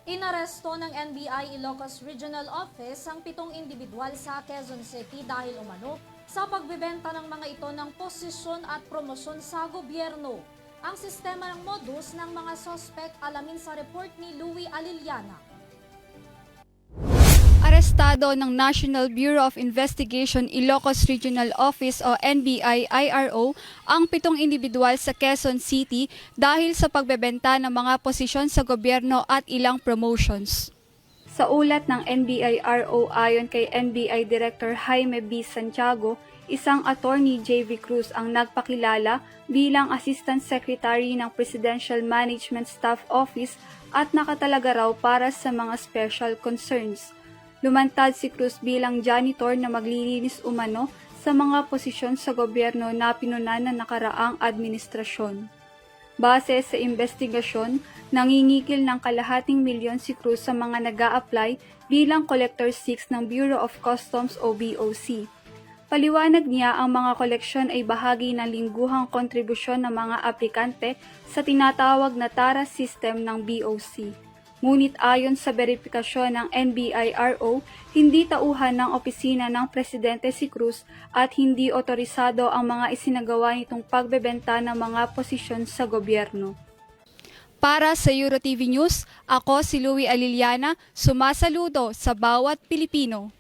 Inaresto ng NBI Ilocos Regional Office ang 7 individual sa Quezon City dahil umano sa pagbebenta ng mga ito ng posisyon at promosyon sa gobyerno. Ang sistema ng modus ng mga sospek alamin sa report ni Louie Aliliana. Arestado ng National Bureau of Investigation Ilocos Regional Office o NBI-IRO ang 7 individual sa Quezon City dahil sa pagbebenta ng mga posisyon sa gobyerno at ilang promotions. Sa ulat ng NBI-RO ayon kay NBI Director Jaime B. Santiago, isang attorney J.V. Cruz ang nagpakilala bilang Assistant Secretary ng Presidential Management Staff Office at nakatalaga raw para sa mga special concerns. Lumantad si Cruz bilang janitor na maglilinis umano sa mga posisyon sa gobyerno na pinunan ng nakaraang administrasyon. Base sa investigasyon, nangingikil ng kalahating milyon si Cruz sa mga nag-a-apply bilang Collector 6 ng Bureau of Customs o BOC. Paliwanag niya ang mga koleksyon ay bahagi ng lingguhang kontribusyon ng mga aplikante sa tinatawag na TARA system ng BOC. Ngunit ayon sa verifikasyon ng NBI-RO, hindi tauhan ng opisina ng Presidente si Cruz at hindi otorisado ang mga isinagawa nitong pagbebenta ng mga posisyon sa gobyerno. Para sa EuroTV News, ako si Louie Aliliana, sumasaludo sa bawat Pilipino.